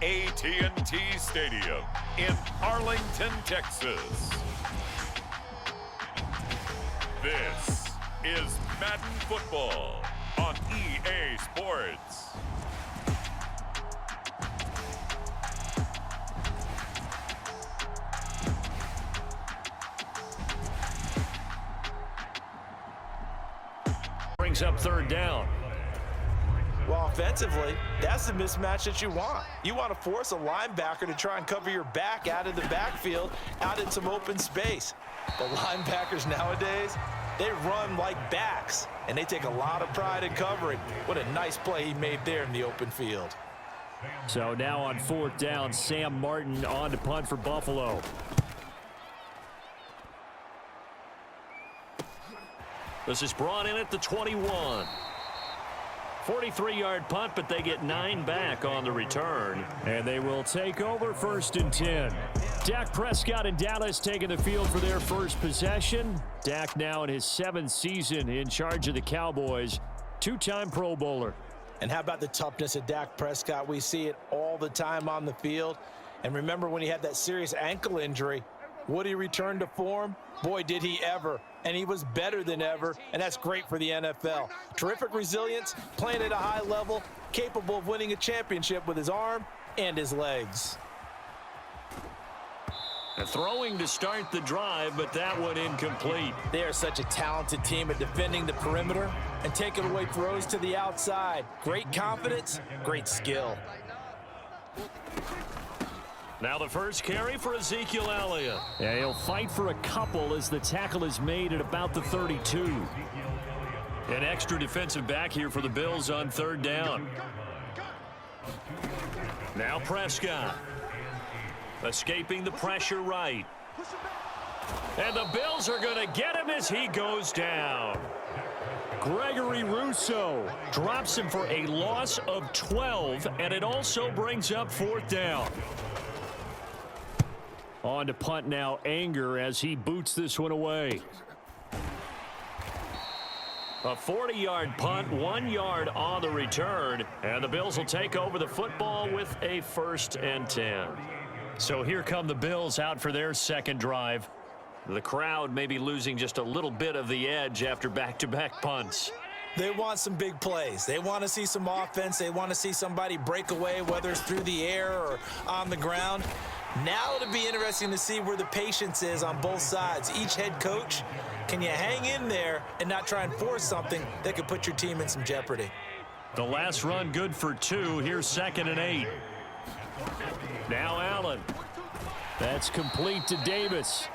AT&T Stadium in Arlington, Texas. This is Madden Football on EA Sports. Brings up third down. Well, offensively, that's the mismatch that you want. You want to force a linebacker to try and cover your back out of the backfield, out in some open space. But linebackers nowadays, they run like backs, and they take a lot of pride in covering. What a nice play he made there in the open field. So now on fourth down, Sam Martin on to punt for Buffalo. This is brought in at the 21. 43-yard punt, but they get 9 back on the return. And they will take over first and 10. Dak Prescott and Dallas taking the field for their first possession. Dak now in his 7th season in charge of the Cowboys. 2-time Pro Bowler. And how about the toughness of Dak Prescott? We see it all the time on the field. And remember when he had that serious ankle injury, would he return to form? Boy, did he ever. And he was better than ever, and that's great for the NFL. Terrific resilience, playing at a high level, capable of winning a championship with his arm and his legs. And throwing to start the drive, but that one incomplete. They are such a talented team at defending the perimeter and taking away throws to the outside. Great confidence, great skill. Now the first carry for Ezekiel Elliott. Yeah, he'll fight for a couple as the tackle is made at about the 32. An extra defensive back here for the Bills on third down. Now Prescott. Escaping the pressure right. And the Bills are going to get him as he goes down. Gregory Rousseau drops him for a loss of 12, and it also brings up fourth down. On to punt now, Anger, as he boots this one away. A 40-yard punt, 1 yard on the return, and the Bills will take over the football with a first and 10. So here come the Bills out for their second drive. The crowd may be losing just a little bit of the edge after back-to-back punts. They want some big plays. They want to see some offense. They want to see somebody break away, whether it's through the air or on the ground. Now it'll be interesting to see where the patience is on both sides. Each head coach, can you hang in there and not try and force something that could put your team in some jeopardy? The last run good for 2. Here's 2nd and 8. Now Allen. That's complete to Davis.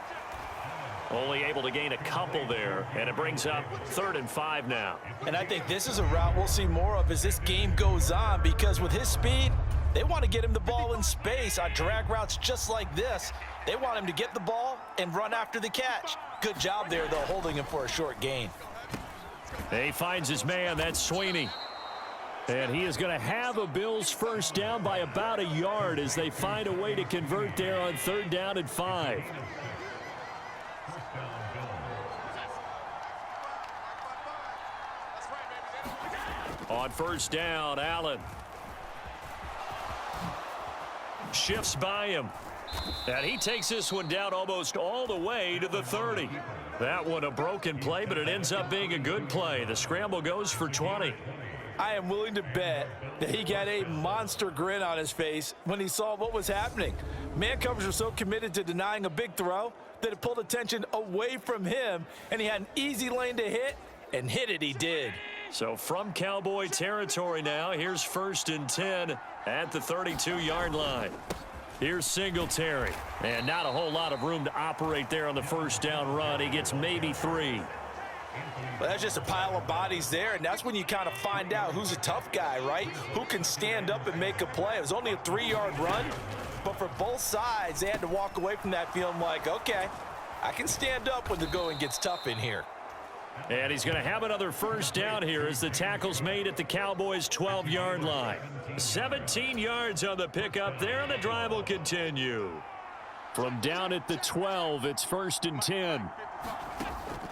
Only able to gain a couple there, and it brings up 3rd and 5 now. And I think this is a route we'll see more of as this game goes on, because with his speed, they want to get him the ball in space on drag routes just like this. They want him to get the ball and run after the catch. Good job there, though, holding him for a short gain. He finds his man. That's Sweeney. And he is going to have a Bills first down by about a yard as they find a way to convert there on 3rd down and 5. On first down, Allen. Shifts by him. And he takes this one down almost all the way to the 30. That one a broken play, but it ends up being a good play. The scramble goes for 20. I am willing to bet that he got a monster grin on his face when he saw what was happening. Man covers were so committed to denying a big throw that it pulled attention away from him, and he had an easy lane to hit, and hit it he did. So from Cowboy territory now, here's 1st and 10 at the 32-yard line. Here's Singletary. And not a whole lot of room to operate there on the first down run. He gets maybe 3. Well, that's just a pile of bodies there, and that's when you kind of find out who's a tough guy, right? Who can stand up and make a play. It was only a 3-yard run, but for both sides, they had to walk away from that feeling like, okay, I can stand up when the going gets tough in here. And he's going to have another first down here as the tackle's made at the Cowboys' 12-yard line. 17 yards on the pickup there, and the drive will continue. From down at the 12, it's 1st and 10.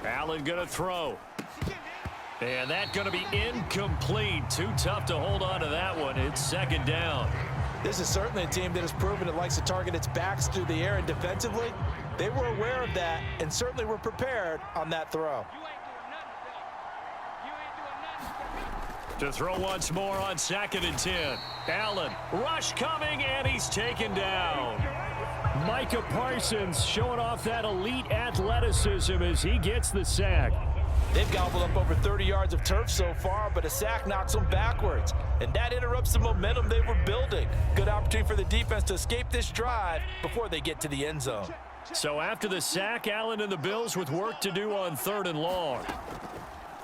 Allen going to throw. And that's going to be incomplete. Too tough to hold on to that one. It's 2nd down. This is certainly a team that has proven it likes to target its backs through the air, and defensively, they were aware of that and certainly were prepared on that throw. To throw once more on 2nd and 10. Allen, rush coming, and he's taken down. Micah Parsons showing off that elite athleticism as he gets the sack. They've gobbled up over 30 yards of turf so far, but a sack knocks them backwards, and that interrupts the momentum they were building. Good opportunity for the defense to escape this drive before they get to the end zone. So after the sack, Allen and the Bills with work to do on 3rd and long.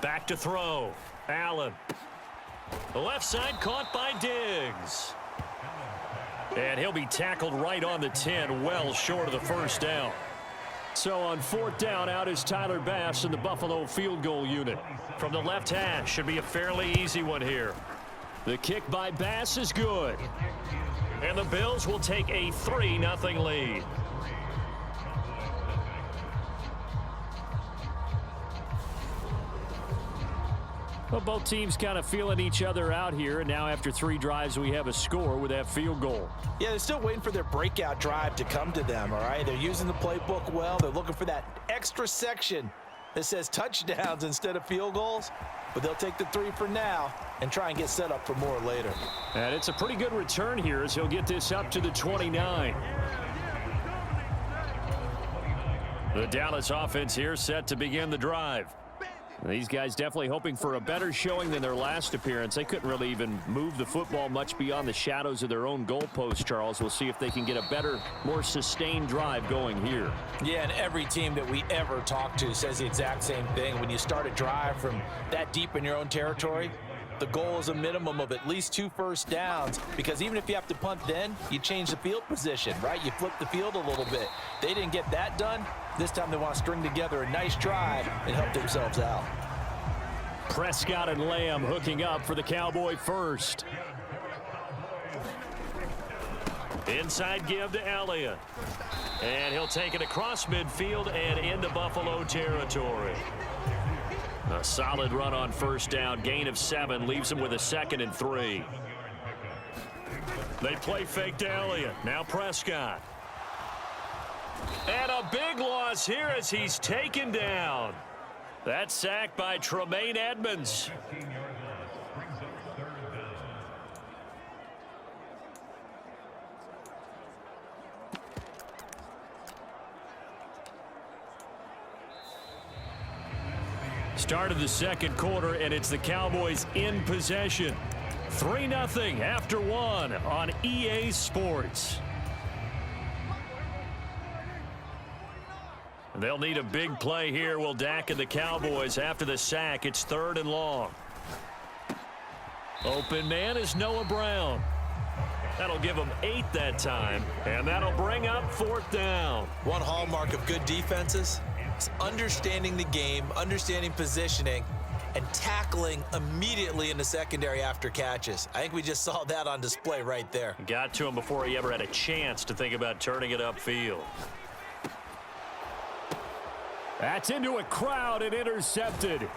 Back to throw. Allen. The left side caught by Diggs. And he'll be tackled right on the 10, well short of the first down. So on 4th down, out is Tyler Bass in the Buffalo field goal unit. From the left hash, should be a fairly easy one here. The kick by Bass is good. And the Bills will take a 3-0 lead. Well, both teams kind of feeling each other out here, and now after 3 drives, we have a score with that field goal. Yeah, they're still waiting for their breakout drive to come to them, all right? They're using the playbook well. They're looking for that extra section that says touchdowns instead of field goals, but they'll take the 3 for now and try and get set up for more later. And it's a pretty good return here as he'll get this up to the 29. The Dallas offense here set to begin the drive. These guys definitely hoping for a better showing than their last appearance. They couldn't really even move the football much beyond the shadows of their own goalpost, Charles. We'll see if they can get a better, more sustained drive going here. Yeah, and every team that we ever talk to says the exact same thing. When you start a drive from that deep in your own territory, the goal is a minimum of at least 2 first downs, because even if you have to punt then, you change the field position, right? You flip the field a little bit. They didn't get that done. This time they want to string together a nice drive and help themselves out. Prescott and Lamb hooking up for the Cowboy first. Inside give to Elliott. And he'll take it across midfield and into Buffalo territory. A solid run on first down. Gain of 7 leaves him with a 2nd and 3. They play fake to Elliott. Now Prescott. And a big loss here as he's taken down. That sack by Tremaine Edmonds. Start of the 2nd quarter, and it's the Cowboys in possession. 3-0 after 1 on EA Sports. They'll need a big play here. Will Dak and the Cowboys after the sack. It's 3rd and long. Open man is Noah Brown. That'll give them 8 that time, and that'll bring up 4th down. One hallmark of good defenses is understanding the game, understanding positioning, and tackling immediately in the secondary after catches. I think we just saw that on display right there. Got to him before he ever had a chance to think about turning it upfield. That's into a crowd and intercepted.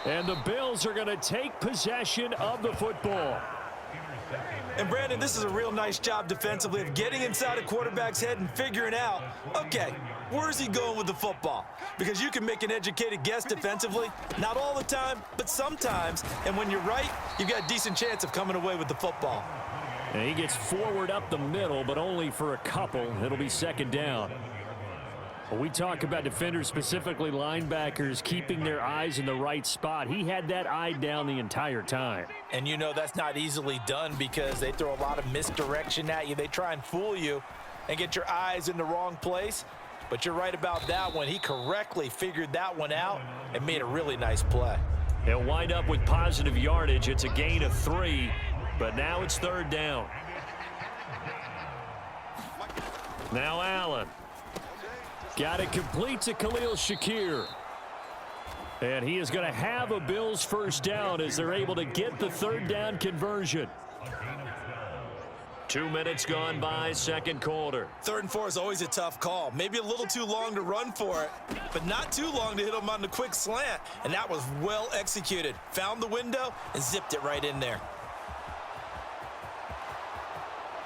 And the Bills are going to take possession of the football. And Brandon, this is a real nice job defensively of getting inside a quarterback's head and figuring out, okay, where's he going with the football? Because you can make an educated guess defensively, not all the time, but sometimes. And when you're right, you've got a decent chance of coming away with the football. And he gets forward up the middle, but only for a couple. It'll be 2nd down. When we talk about defenders, specifically linebackers, keeping their eyes in the right spot, he had that eye down the entire time. And you know that's not easily done because they throw a lot of misdirection at you. They try and fool you and get your eyes in the wrong place. But you're right about that one. He correctly figured that one out and made a really nice play. They'll wind up with positive yardage. It's a gain of 3, but now it's 3rd down. Now Allen. Got it complete to Khalil Shakir. And he is going to have a Bills first down as they're able to get the 3rd down conversion. 2 minutes gone by, 2nd quarter. 3rd and 4 is always a tough call. Maybe a little too long to run for it, but not too long to hit him on the quick slant. And that was well executed. Found the window and zipped it right in there.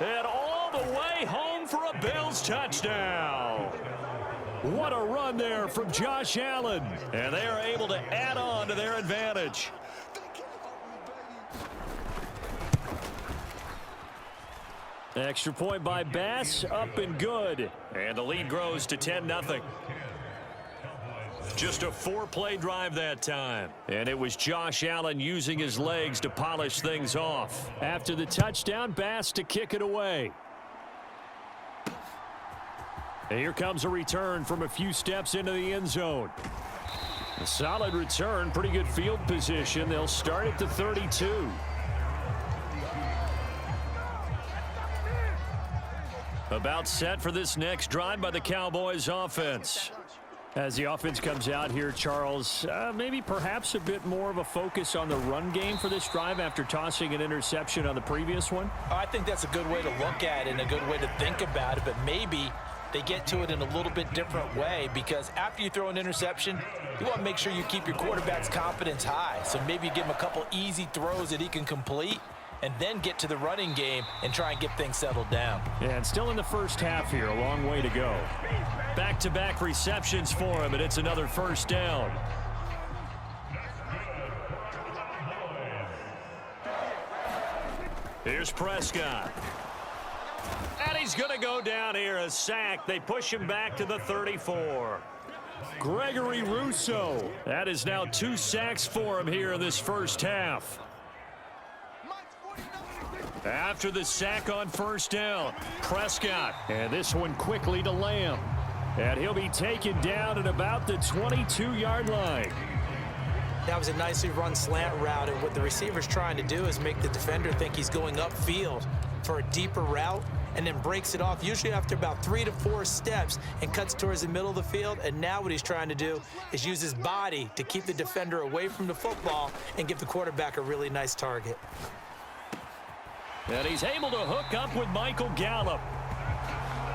And all the way home for a Bills touchdown. What a run there from Josh Allen. And they are able to add on to their advantage. Extra point by Bass, up and good. And the lead grows to 10-0. Just a 4-play drive that time. And it was Josh Allen using his legs to polish things off. After the touchdown, Bass to kick it away. And here comes a return from a few steps into the end zone. A solid return, pretty good field position. They'll start at the 32. About set for this next drive by the Cowboys offense. As the offense comes out here, Charles, maybe perhaps a bit more of a focus on the run game for this drive after tossing an interception on the previous one? I think that's a good way to look at it and a good way to think about it, but maybe they get to it in a little bit different way, because after you throw an interception, you want to make sure you keep your quarterback's confidence high. So maybe you give him a couple easy throws that he can complete, and then get to the running game and try and get things settled down. Yeah, and still in the first half here, a long way to go. Back-to-back receptions for him, and it's another first down. Here's Prescott. And he's going to go down here, a sack. They push him back to the 34. Gregory Rousseau. That is now 2 sacks for him here in this first half. After the sack on first down, Prescott. And this one quickly to Lamb. And he'll be taken down at about the 22-yard line. That was a nicely run slant route, and what the receiver's trying to do is make the defender think he's going upfield for a deeper route, and then breaks it off, usually after about 3 to 4 steps, and cuts towards the middle of the field. And now what he's trying to do is use his body to keep the defender away from the football and give the quarterback a really nice target. And he's able to hook up with Michael Gallup.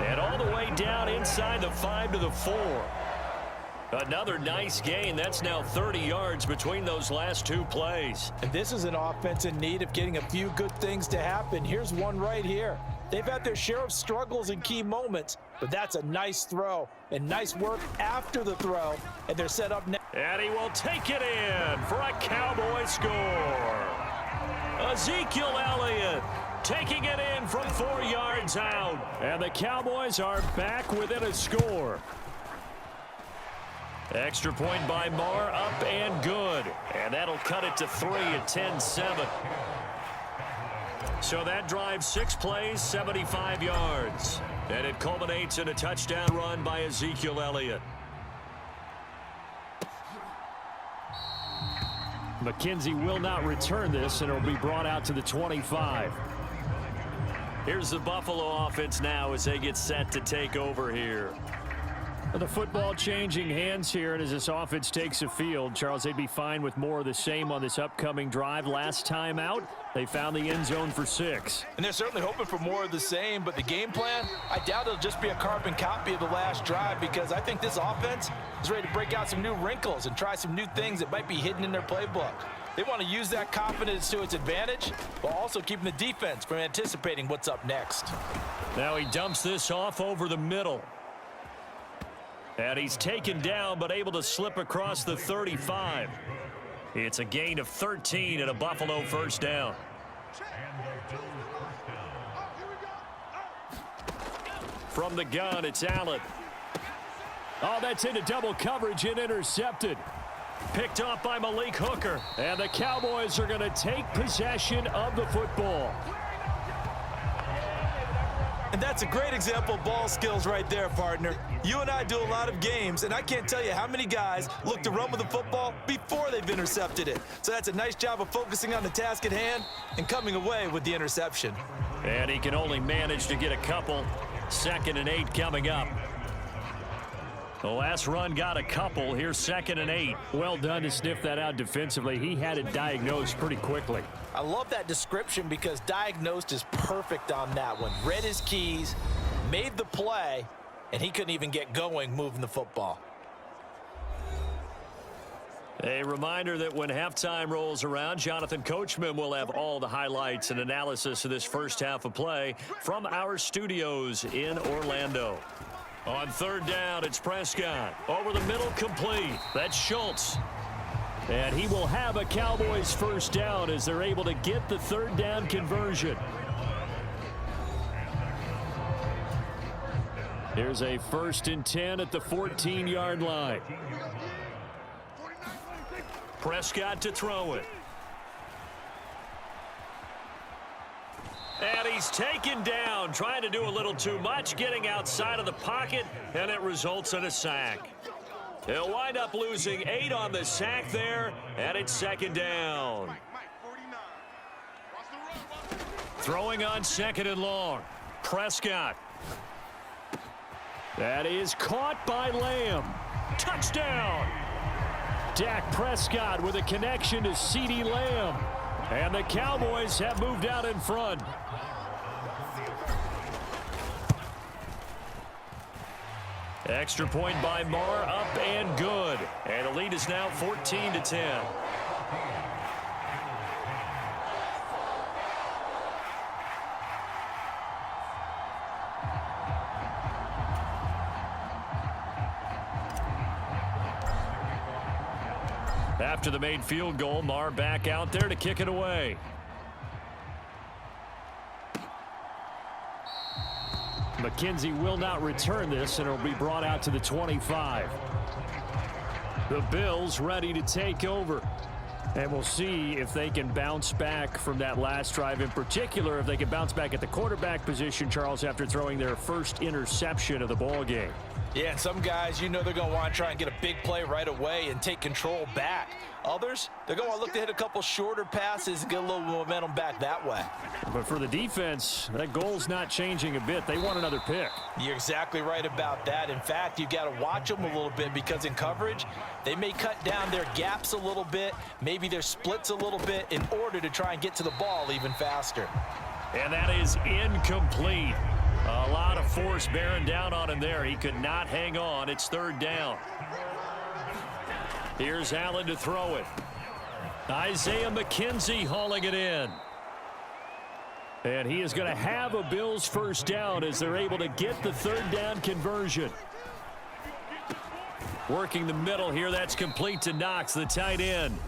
And all the way down inside the 5 to the 4. Another nice gain. That's now 30 yards between those last 2 plays. And this is an offense in need of getting a few good things to happen. Here's one right here. They've had their share of struggles in key moments, but that's a nice throw and nice work after the throw, and they're set up now. And he will take it in for a Cowboy score. Ezekiel Elliott taking it in from 4 yards out. And the Cowboys are back within a score. Extra point by Marr, up and good. And that'll cut it to 3 at 10-7. So that drives 6 plays, 75 yards. And it culminates in a touchdown run by Ezekiel Elliott. McKenzie will not return this, and it will be brought out to the 25. Here's the Buffalo offense now as they get set to take over here. The football changing hands here, and as this offense takes the field, Charles, they'd be fine with more of the same on this upcoming drive. Last time out, they found the end zone for 6. And they're certainly hoping for more of the same, but the game plan, I doubt it'll just be a carbon copy of the last drive, because I think this offense is ready to break out some new wrinkles and try some new things that might be hidden in their playbook. They want to use that confidence to its advantage, while also keeping the defense from anticipating what's up next. Now he dumps this off over the middle. And he's taken down, but able to slip across the 35. It's a gain of 13 and a Buffalo first down. From the gun, it's Allen. Oh, that's into double coverage and intercepted. Picked off by Malik Hooker. And the Cowboys are going to take possession of the football. And that's a great example of ball skills right there, partner. You and I do a lot of games, and I can't tell you how many guys look to run with the football before they've intercepted it. So that's a nice job of focusing on the task at hand and coming away with the interception. And he can only manage to get a couple. 2nd and 8 coming up. The last run got a couple. Here's 2nd and 8. Well done to sniff that out defensively. He had it diagnosed pretty quickly. I love that description because diagnosed is perfect on that one. Read his keys, made the play, and he couldn't even get going moving the football. A reminder that when halftime rolls around, Jonathan Coachman will have all the highlights and analysis of this first half of play from our studios in Orlando. On third down, it's Prescott. Over the middle, complete. That's Schultz. And he will have a Cowboys first down as they're able to get the third down conversion. Here's a 1st and 10 at the 14-yard line. Prescott to throw it. And he's taken down, trying to do a little too much, getting outside of the pocket, and it results in a sack. He'll wind up losing 8 on the sack there, and it's 2nd down. Throwing on 2nd and long. Prescott. That is caught by Lamb. Touchdown! Dak Prescott with a connection to CeeDee Lamb. And the Cowboys have moved out in front. Extra point by Marr, up and good. And the lead is now 14-10. After the made field goal, Marr back out there to kick it away. McKenzie will not return this, and it will be brought out to the 25. The Bills ready to take over. And we'll see if they can bounce back from that last drive. In particular, if they can bounce back at the quarterback position, Charles, after throwing their first interception of the ball game. Yeah, and some guys, you know they're going to want to try and get a big play right away and take control back. Others, they're going to look to hit a couple shorter passes and get a little momentum back that way. But for the defense, that goal's not changing a bit. They want another pick. You're exactly right about that. In fact, you've got to watch them a little bit because in coverage, they may cut down their gaps a little bit, maybe their splits a little bit in order to try and get to the ball even faster. And that is incomplete. A lot of force bearing down on him there. He could not hang on. It's 3rd down. Here's Allen to throw it. Isaiah McKenzie hauling it in. And he is going to have a Bills first down as they're able to get the 3rd down conversion. Working the middle here. That's complete to Knox, the tight end.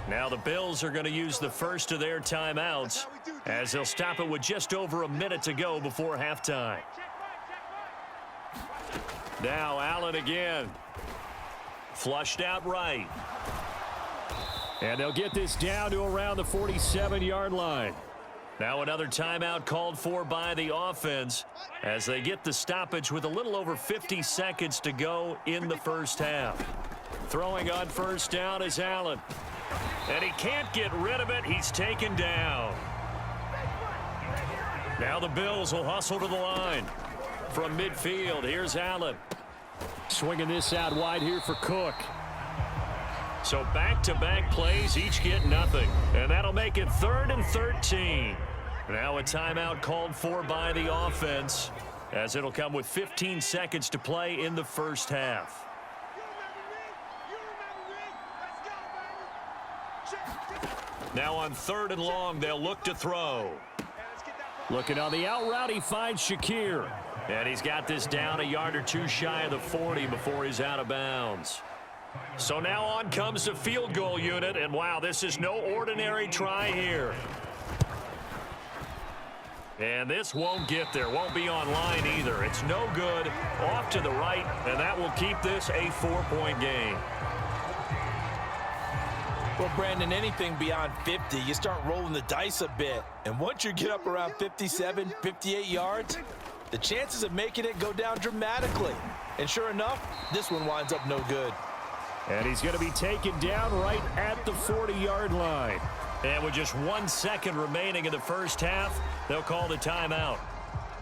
Now the Bills are going to use the first of their timeouts as they'll stop it with just over a minute to go before halftime. Now Allen again. Flushed out right. And they'll get this down to around the 47-yard line. Now another timeout called for by the offense as they get the stoppage with a little over 50 seconds to go in the first half. Throwing on first down is Allen. And he can't get rid of it. He's taken down. Now the Bills will hustle to the line. From midfield, here's Allen. Swinging this out wide here for Cook. So back-to-back plays, each get nothing. And that'll make it 3rd and 13. Now a timeout called for by the offense as it'll come with 15 seconds to play in the first half. Now on 3rd and long, they'll look to throw. Looking on the out route, he finds Shakir. And he's got this down a yard or two shy of the 40 before he's out of bounds. So now on comes the field goal unit. And wow, this is no ordinary try here. And this won't get there. Won't be online either. It's no good. Off to the right. And that will keep this a 4-point game. Well, Brandon, anything beyond 50, you start rolling the dice a bit. And once you get up around 57, 58 yards, the chances of making it go down dramatically. And sure enough, this one winds up no good. And he's going to be taken down right at the 40-yard line. And with just 1 second remaining in the first half, they'll call the timeout.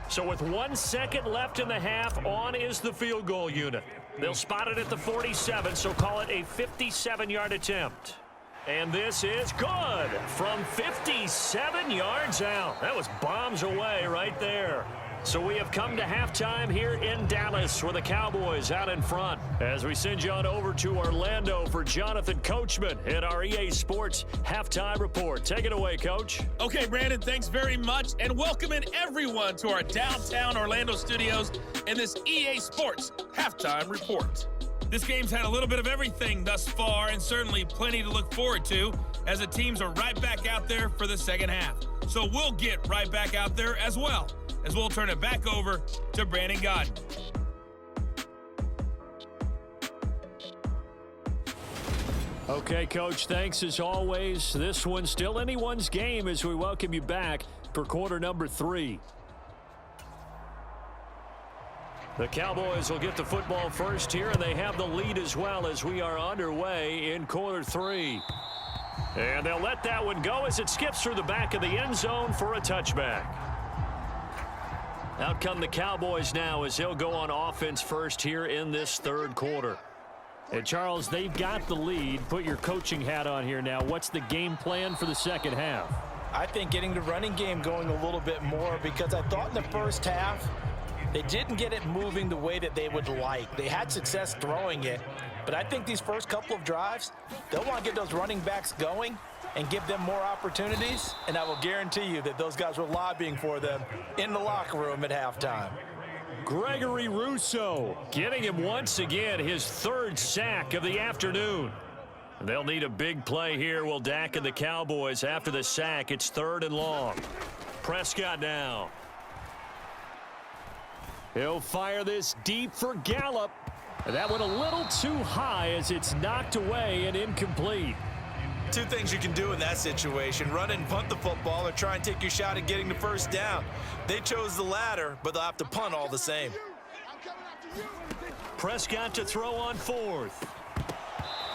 So with 1 second left in the half, on is the field goal unit. They'll spot it at the 47, so call it a 57-yard attempt. And this is good from 57 yards out. That was bombs away right there. So we have come to halftime here in Dallas where the Cowboys out in front. As we send you on over to Orlando for Jonathan Coachman at our EA Sports Halftime Report. Take it away, Coach. Okay, Brandon, thanks very much. And welcoming everyone to our downtown Orlando studios in this EA Sports Halftime Report. This game's had a little bit of everything thus far and certainly plenty to look forward to as the teams are right back out there for the second half. So we'll get right back out there as well, as we'll turn it back over to Brandon Godden. Okay, Coach, thanks as always. This one's still anyone's game as we welcome you back for quarter number 3. The Cowboys will get the football first here, and they have the lead as well as we are underway in quarter 3. And they'll let that one go as it skips through the back of the end zone for a touchback. Out come the Cowboys now as they'll go on offense first here in this third quarter. And Charles, they've got the lead. Put your coaching hat on here now. What's the game plan for the second half? I think getting the running game going a little bit more, because I thought in the first half they didn't get it moving the way that they would like. They had success throwing it, but I think these first couple of drives, they'll want to get those running backs going and give them more opportunities, and I will guarantee you that those guys were lobbying for them in the locker room at halftime. Gregory Rousseau getting him once again his third sack of the afternoon. They'll need a big play here. Will Dak and the Cowboys after the sack. It's 3rd and long. Prescott now. He'll fire this deep for Gallup. That went a little too high as it's knocked away and incomplete. Two things you can do in that situation: run and punt the football, or try and take your shot at getting the first down. They chose the latter, but they'll have to punt all the same. Prescott to throw on 4th.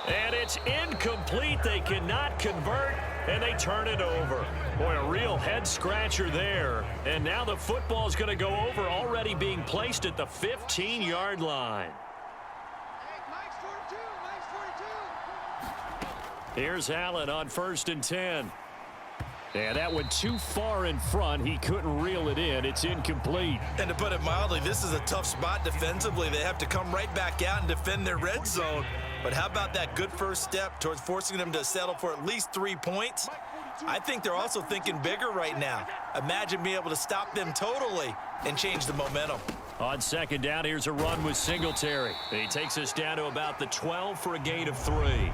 And it's incomplete. They cannot convert, and they turn it over. Boy, a real head-scratcher there. And now the football's going to go over, already being placed at the 15-yard line. Here's Allen on 1st and 10. And that went too far in front. He couldn't reel it in. It's incomplete. And to put it mildly, this is a tough spot defensively. They have to come right back out and defend their red zone. But how about that good first step towards forcing them to settle for at least 3 points? I think they're also thinking bigger right now. Imagine being able to stop them totally and change the momentum. On 2nd down, here's a run with Singletary. He takes us down to about the 12 for a gain of 3.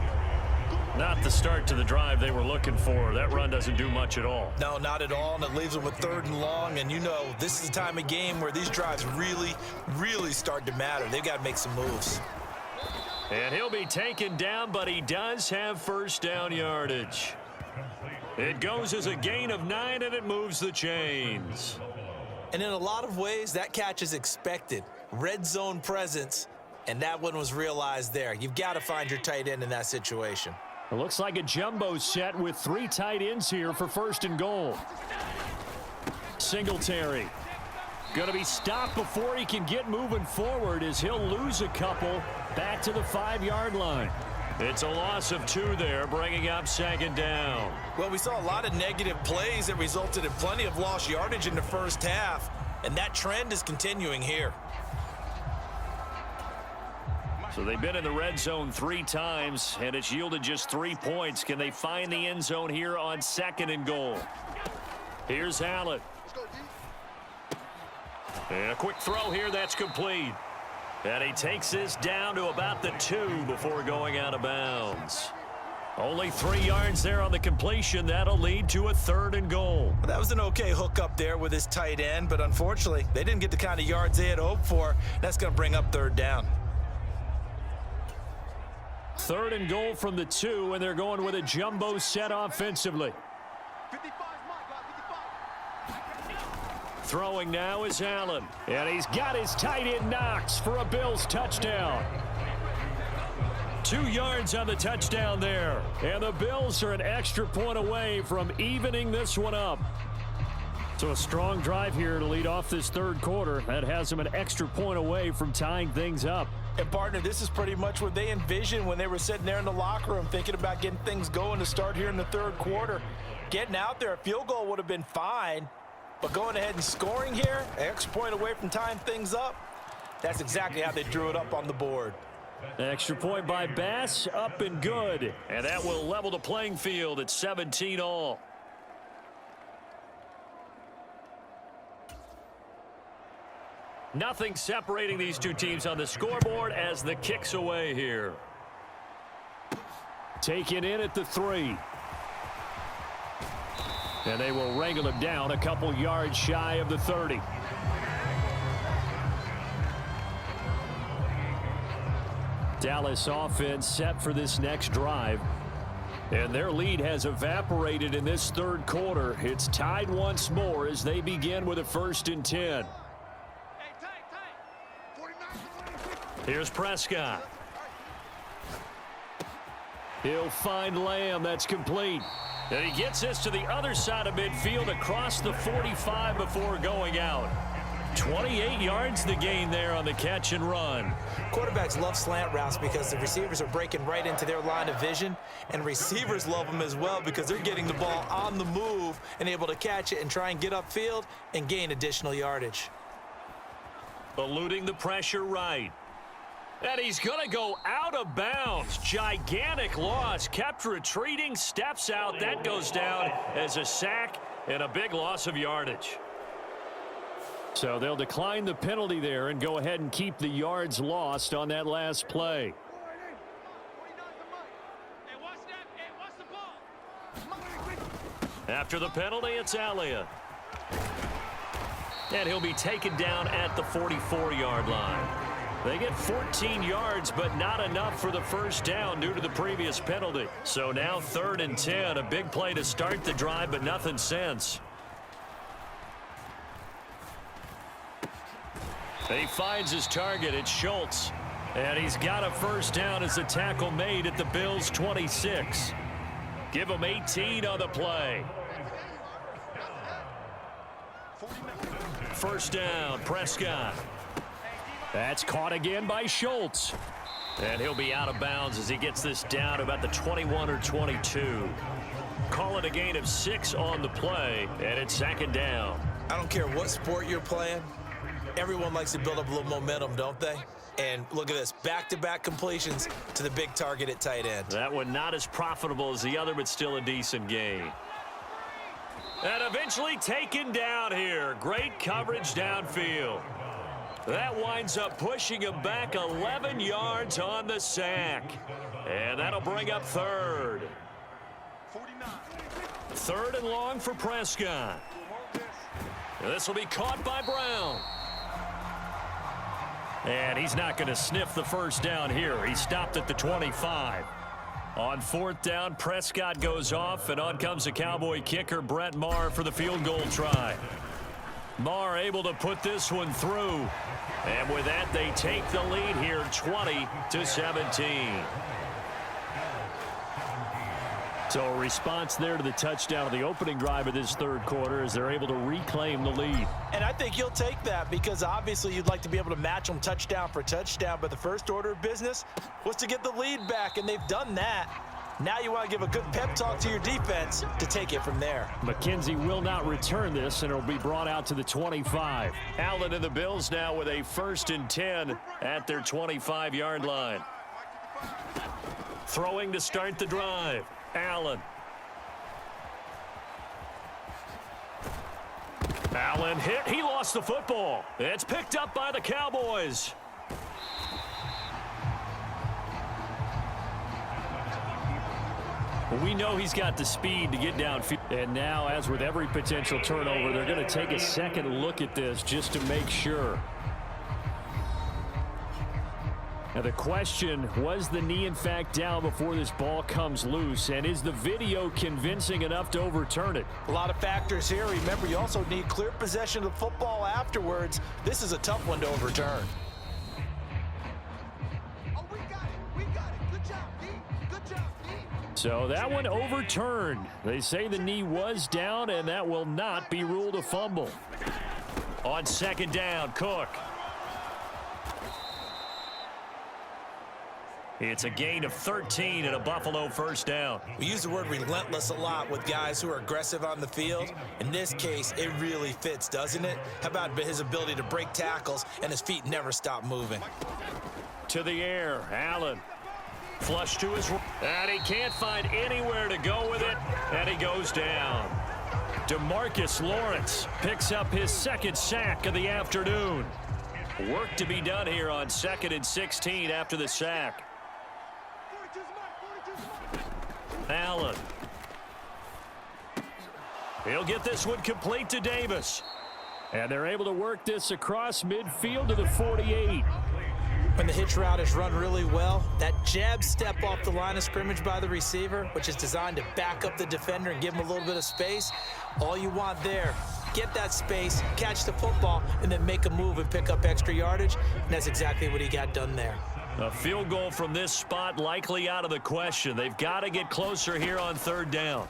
Not the start to the drive they were looking for. That run doesn't do much at all. No, not at all, and it leaves them with 3rd and long. And you know, this is the time of game where these drives really start to matter. They've got to make some moves. And he'll be taken down, but he does have first down yardage. It goes as a gain of 9, and it moves the chains. And in a lot of ways, that catch is expected. Red zone presence, and that one was realized there. You've got to find your tight end in that situation. It looks like a jumbo set with 3 tight ends here for 1st and goal. Singletary going to be stopped before he can get moving forward as he'll lose a couple back to the 5-yard line. It's a loss of 2 there, bringing up 2nd down. Well, we saw a lot of negative plays that resulted in plenty of lost yardage in the first half, and that trend is continuing here. So they've been in the red zone 3 times, and it's yielded just 3 points. Can they find the end zone here on 2nd and goal? Here's Allen. And a quick throw here that's complete. And he takes this down to about the 2 before going out of bounds. Only 3 yards there on the completion. That'll lead to a 3rd and goal. Well, that was an okay hook up there with his tight end, but unfortunately, they didn't get the kind of yards they had hoped for. That's going to bring up 3rd down. 3rd and goal from the 2, and they're going with a jumbo set offensively. Throwing now is Allen, and he's got his tight end Knox for a Bills touchdown. 2 yards on the touchdown there, and the Bills are an extra point away from evening this one up. So a strong drive here to lead off this 3rd quarter. That has them an extra point away from tying things up. And partner, this is pretty much what they envisioned when they were sitting there in the locker room thinking about getting things going to start here in the 3rd quarter. Getting out there, a field goal would have been fine, But going ahead and scoring here, an extra point away from tying things up, that's exactly how they drew it up on the board. Extra point by Bass, up and good. And that will level the playing field at 17 all. Nothing separating these two teams on the scoreboard as the kick's away here. Taken in at the 3. And they will wrangle him down a couple yards shy of the 30. Dallas offense set for this next drive. And their lead has evaporated in this third quarter. It's tied once more as they begin with a 1st and 10. Here's Prescott. He'll find Lamb. That's complete. And he gets this to the other side of midfield across the 45 before going out. 28 yards the gain there on the catch and run. Quarterbacks love slant routes because the receivers are breaking right into their line of vision, and receivers love them as well because they're getting the ball on the move and able to catch it and try and get upfield and gain additional yardage. Eluding the pressure right. And he's going to go out of bounds. Gigantic loss. Kept retreating. Steps out. That goes down as a sack and a big loss of yardage. So they'll decline the penalty there and go ahead and keep the yards lost on that last play. After the penalty, it's Elliott. And he'll be taken down at the 44-yard line. They get 14 yards, but not enough for the first down due to the previous penalty. So now 3rd and 10, a big play to start the drive, but nothing since. He finds his target. It's Schultz. And he's got a first down as the tackle made at the Bills' 26. Give him 18 on the play. First down, Prescott. That's caught again by Schultz. And he'll be out of bounds as he gets this down about the 21 or 22. Call it a gain of 6 on the play, and it's 2nd down. I don't care what sport you're playing. Everyone likes to build up a little momentum, don't they? And look at this, back-to-back completions to the big target at tight end. That one not as profitable as the other, but still a decent gain. And eventually taken down here. Great coverage downfield. That winds up pushing him back 11 yards on the sack. And that'll bring up 3rd. 3rd and long for Prescott. This will be caught by Brown. And he's not going to sniff the first down here. He stopped at the 25. On 4th down, Prescott goes off, and on comes the Cowboy kicker, Brett Maher, for the field goal try. Maher able to put this one through. And with that, they take the lead here, 20-17. So a response there to the touchdown of the opening drive of this third quarter as they're able to reclaim the lead. And I think you'll take that because obviously you'd like to be able to match them touchdown for touchdown, but the first order of business was to get the lead back, and they've done that. Now you want to give a good pep talk to your defense to take it from there. McKenzie will not return this, and it'll be brought out to the 25. Allen and the Bills now with a 1st and 10 at their 25-yard line. Throwing to start the drive. Allen. Allen hit. He lost the football. It's picked up by the Cowboys. We know he's got the speed to get downfield. And now, as with every potential turnover, they're going to take a second look at this just to make sure. Now the question, was the knee in fact down before this ball comes loose? And is the video convincing enough to overturn it? A lot of factors here. Remember, you also need clear possession of the football afterwards. This is a tough one to overturn. Oh, we got it. Good job, D. Good job, D. So that one overturned. They say the knee was down, and that will not be ruled a fumble. On 2nd down, Cook. It's a gain of 13 and a Buffalo first down. We use the word relentless a lot with guys who are aggressive on the field. In this case, it really fits, doesn't it? How about his ability to break tackles and his feet never stop moving? To the air, Allen. Flush to his right. And he can't find anywhere to go with it, and he goes down. DeMarcus Lawrence picks up his second sack of the afternoon. Work to be done here on 2nd and 16 after the sack. Allen. He'll get this one complete to Davis. And they're able to work this across midfield to the 48. When the hitch route is run really well, that jab step off the line of scrimmage by the receiver, which is designed to back up the defender and give him a little bit of space, all you want there, get that space, catch the football, and then make a move and pick up extra yardage, and that's exactly what he got done there. A field goal from this spot likely out of the question. They've got to get closer here on 3rd down.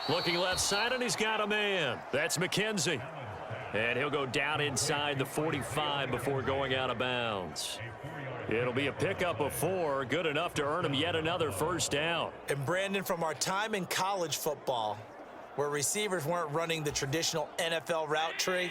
Looking left side, and he's got a man. That's McKenzie. And he'll go down inside the 45 before going out of bounds. It'll be a pickup of 4, good enough to earn him yet another first down. And Brandon, from our time in college football, where receivers weren't running the traditional NFL route tree,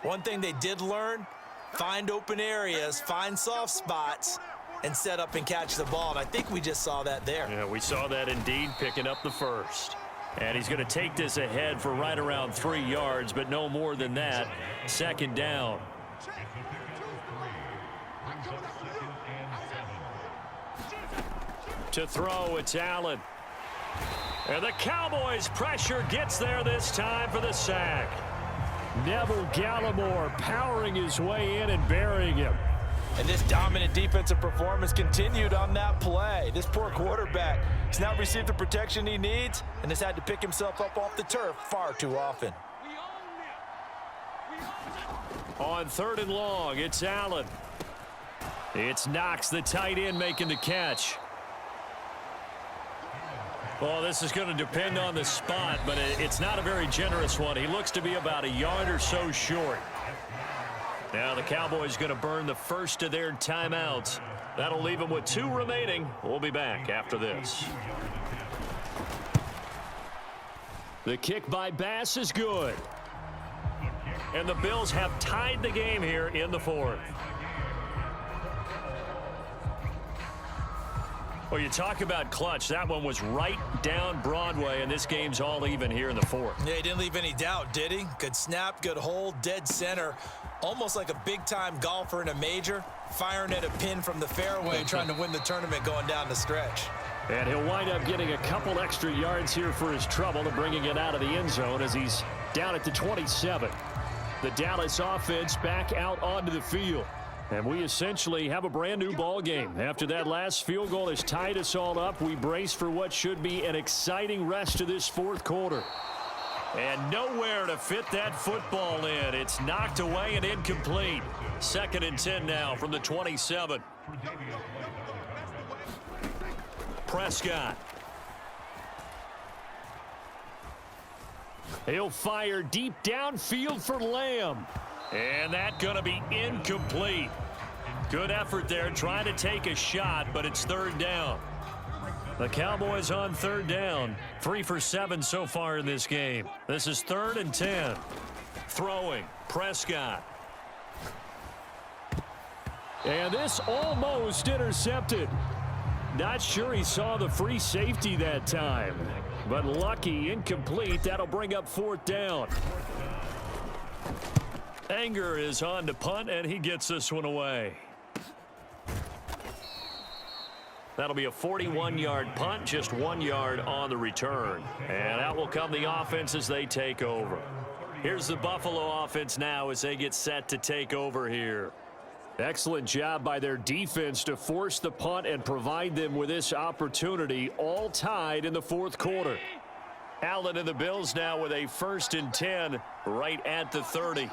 one thing they did learn, find open areas, find soft spots, and set up and catch the ball. And I think we just saw that there. Yeah, we saw that indeed, picking up the first. And he's going to take this ahead for right around 3 yards, but no more than that. 2nd down. To throw, it's Allen. And the Cowboys' pressure gets there this time for the sack. Neville Gallimore powering his way in and burying him. And this dominant defensive performance continued on that play. This poor quarterback has not received the protection he needs and has had to pick himself up off the turf far too often. On 3rd and long, it's Allen. It's Knox, the tight end, making the catch. Well, this is going to depend on the spot, but it's not a very generous one. He looks to be about a yard or so short. Now the Cowboys going to burn the first of their timeouts. That'll leave them with 2 remaining. We'll be back after this. The kick by Bass is good. And the Bills have tied the game here in the 4th. Well, you talk about clutch. That one was right down Broadway, and this game's all even here in the 4th. Yeah, he didn't leave any doubt, did he? Good snap, good hold, dead center. Almost like a big-time golfer in a major, firing at a pin from the fairway, trying to win the tournament going down the stretch. And he'll wind up getting a couple extra yards here for his trouble and bringing it out of the end zone as he's down at the 27. The Dallas offense back out onto the field. And we essentially have a brand new ball game. After that last field goal has tied us all up, we brace for what should be an exciting rest of this 4th quarter. And nowhere to fit that football in. It's knocked away and incomplete. 2nd and 10 now from the 27. Prescott. He'll fire deep downfield for Lamb. And that's going to be incomplete. Good effort there trying to take a shot, but it's 3rd down. The Cowboys on 3rd down. 3 for 7 so far in this game. This is 3rd and 10. Throwing, Prescott. And this almost intercepted. Not sure he saw the free safety that time. But lucky, incomplete. That'll bring up 4th down. Anger is on to punt, and he gets this one away. That'll be a 41-yard punt, just 1 yard on the return. And out will come the offense as they take over. Here's the Buffalo offense now as they get set to take over here. Excellent job by their defense to force the punt and provide them with this opportunity, all tied in the 4th quarter. Allen and the Bills now with a 1st and 10 right at the 30.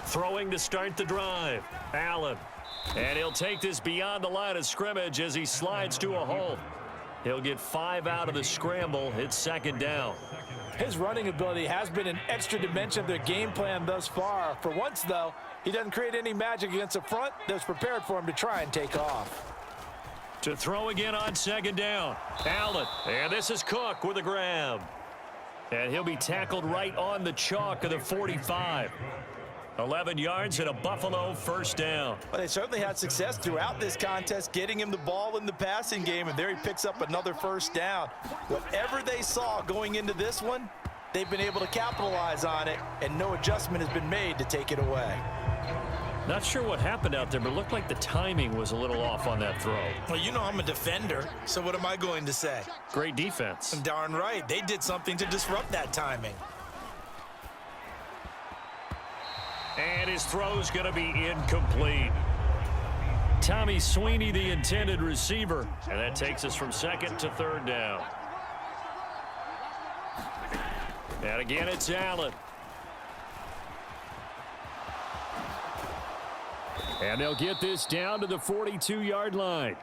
Throwing to start the drive. Allen. And he'll take this beyond the line of scrimmage as he slides to a halt. He'll get 5 out of the scramble. It's 2nd down. His running ability has been an extra dimension of their game plan thus far. For once, though, he doesn't create any magic against a front that's prepared for him to try and take off. To throw again on second down. Allen. And this is Cook with a grab. And he'll be tackled right on the chalk of the 45. 11 yards and a Buffalo first down. Well, they certainly had success throughout this contest getting him the ball in the passing game, and there he picks up another first down. Whatever they saw going into this one, they've been able to capitalize on it, and no adjustment has been made to take it away. Not sure what happened out there, but it looked like the timing was a little off on that throw. Well, you know I'm a defender, so what am I going to say? Great defense. Darn right. They did something to disrupt that timing. And his throw's going to be incomplete. Tommy Sweeney, the intended receiver. And that takes us from second to third down. And again, it's Allen. And they'll get this down to the 42-yard line.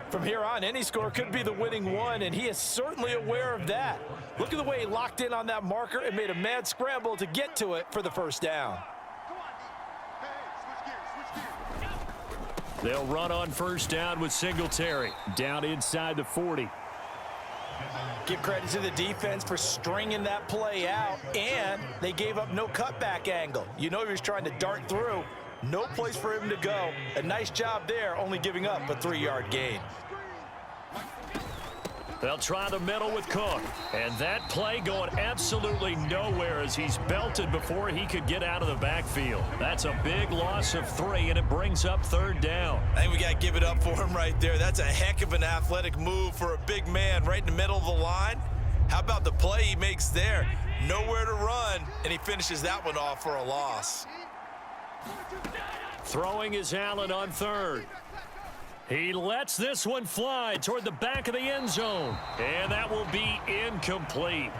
From here on, any score could be the winning one, and he is certainly aware of that. Look at the way he locked in on that marker and made a mad scramble to get to it for the first down. They'll run on first down with Singletary. Down inside the 40. Give credit to the defense for stringing that play out, and they gave up no cutback angle. You know he was trying to dart through. No place for him to go. A nice job there, only giving up a 3-yard gain. They'll try the middle with Cook. And that play going absolutely nowhere as he's belted before he could get out of the backfield. That's a big loss of 3, and it brings up third down. I think we got to give it up for him right there. That's a heck of an athletic move for a big man right in the middle of the line. How about the play he makes there? Nowhere to run, and he finishes that one off for a loss. Throwing is Allen on third. He lets this one fly toward the back of the end zone. And that will be incomplete.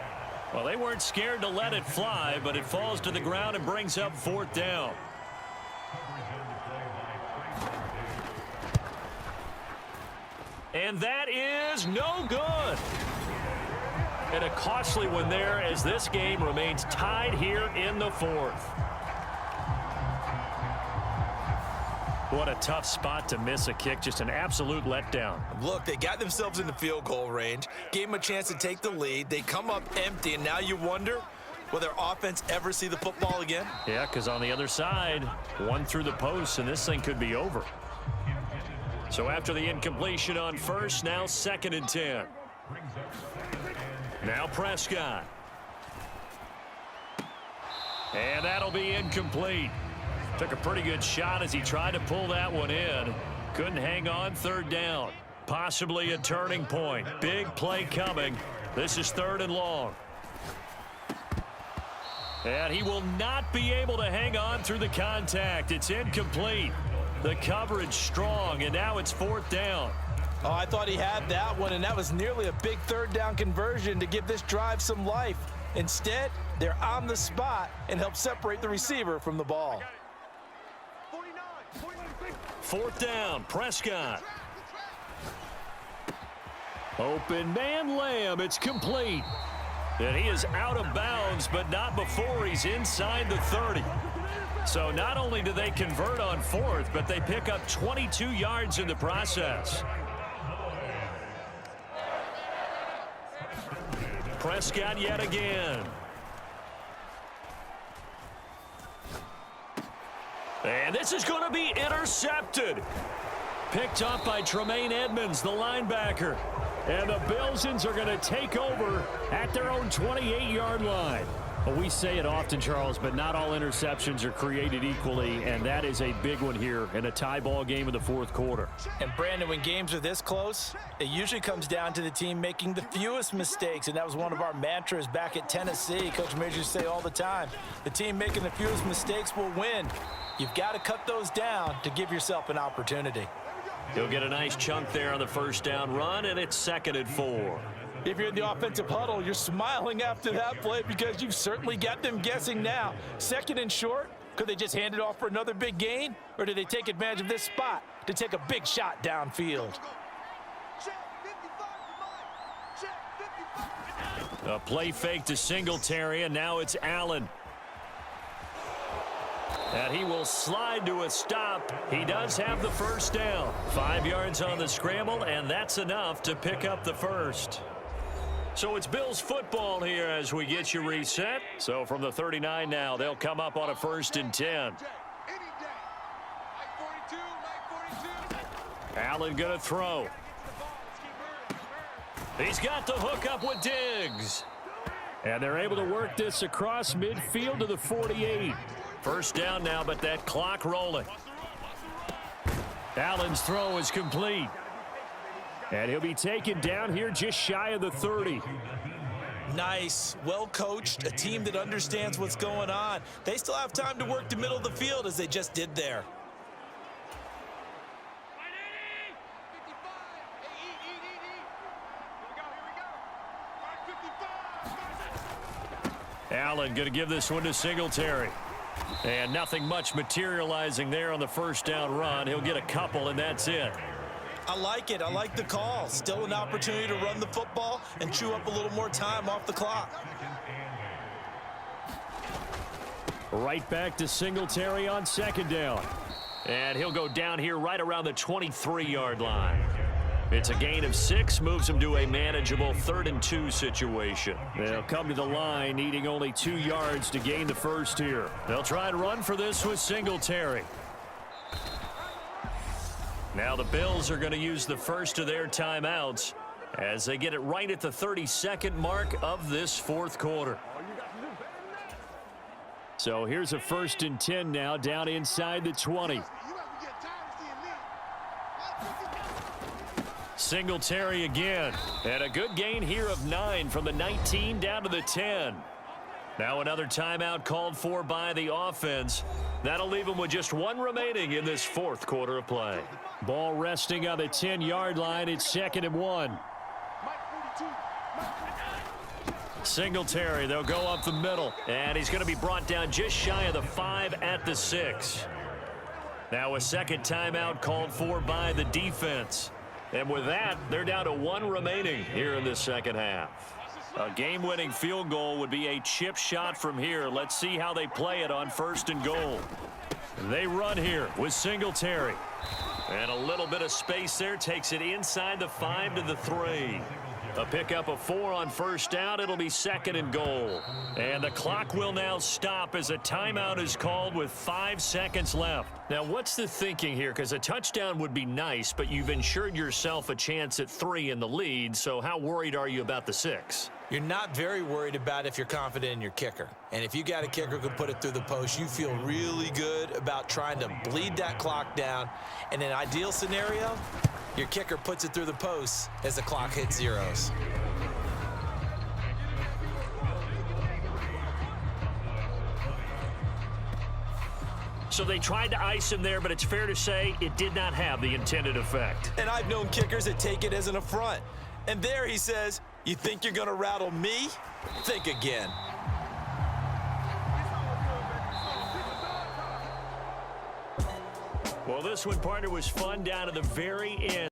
Well, they weren't scared to let it fly, but it falls to the ground and brings up fourth down. And that is no good. And a costly one there as this game remains tied here in the fourth. What a tough spot to miss a kick. Just an absolute letdown. Look, they got themselves in the field goal range, gave them a chance to take the lead. They come up empty, and now you wonder, will their offense ever see the football again? Yeah, because on the other side, one through the post, and this thing could be over. So after the incompletion on first, now 2nd and 10. Now Prescott. And that'll be incomplete. Took a pretty good shot as he tried to pull that one in. Couldn't hang on, third down. Possibly a turning point. Big play coming. This is 3rd and long. And he will not be able to hang on through the contact. It's incomplete. The coverage strong, and now it's 4th down. Oh, I thought he had that one, and that was nearly a big 3rd down conversion to give this drive some life. Instead, they're on the spot and help separate the receiver from the ball. 4th down, Prescott. Open man Lamb, it's complete. And he is out of bounds, but not before he's inside the 30. So not only do they convert on 4th, but they pick up 22 yards in the process. Prescott yet again. And this is going to be intercepted. Picked up by Tremaine Edmonds, the linebacker. And the Bilsons are going to take over at their own 28-yard line. Well, we say it often, Charles, but not all interceptions are created equally, and that is a big one here in a tie ball game in the 4th quarter. And, Brandon, when games are this close, it usually comes down to the team making the fewest mistakes, and that was one of our mantras back at Tennessee. Coach Majors used to say all the time, the team making the fewest mistakes will win. You've got to cut those down to give yourself an opportunity. He'll get a nice chunk there on the first down run, and it's 2nd and 4. If you're in the offensive huddle, you're smiling after that play because you've certainly got them guessing now. 2nd and short, could they just hand it off for another big gain? Or do they take advantage of this spot to take a big shot downfield? A play fake to Singletary, and now it's Allen. And he will slide to a stop. He does have the first down. 5 yards on the scramble, and that's enough to pick up the first. So it's Bills football here as we get you reset. So from the 39 now, they'll come up on a 1st and 10. Allen going to throw. He's got the hook up with Diggs. And they're able to work this across midfield to the 48. First down now, but that clock rolling. Allen's throw is complete. And he'll be taken down here just shy of the 30. Nice, well coached, a team that understands what's going on. They still have time to work the middle of the field as they just did there. Allen going to give this one to Singletary. And nothing much materializing there on the first down run. He'll get a couple, and that's it. I like it. I like the call. Still an opportunity to run the football and chew up a little more time off the clock. Right back to Singletary on 2nd down. And he'll go down here right around the 23-yard line. It's a gain of 6, moves him to a manageable 3rd and 2 situation. They'll come to the line needing only 2 yards to gain the first here. They'll try and run for this with Singletary. Now the Bills are going to use the first of their timeouts as they get it right at the 32nd mark of this 4th quarter. So here's a 1st and 10 now down inside the 20. Singletary again, and a good gain here of 9 from the 19 down to the 10. Now another timeout called for by the offense. That'll leave them with just 1 remaining in this 4th quarter of play. Ball resting on the 10-yard line. It's 2nd and 1. Singletary, they'll go up the middle, and he's going to be brought down just shy of the 5 at the 6. Now a second timeout called for by the defense. And with that, they're down to 1 remaining here in the second half. A game-winning field goal would be a chip shot from here. Let's see how they play it on 1st and goal. They run here with Singletary. And a little bit of space there takes it inside the 5 to the 3. A pickup of 4 on 1st down. It'll be 2nd and goal. And the clock will now stop as a timeout is called with 5 seconds left. Now, what's the thinking here? Because a touchdown would be nice, but you've ensured yourself a chance at 3 in the lead. So how worried are you about the 6? You're not very worried about if you're confident in your kicker. And if you got a kicker who can put it through the post, you feel really good about trying to bleed that clock down. In an ideal scenario, your kicker puts it through the post as the clock hits zeros. So they tried to ice him there, but it's fair to say it did not have the intended effect. And I've known kickers that take it as an affront. And there he says, "You think you're going to rattle me? Think again." Well, this one, partner, was fun down to the very end.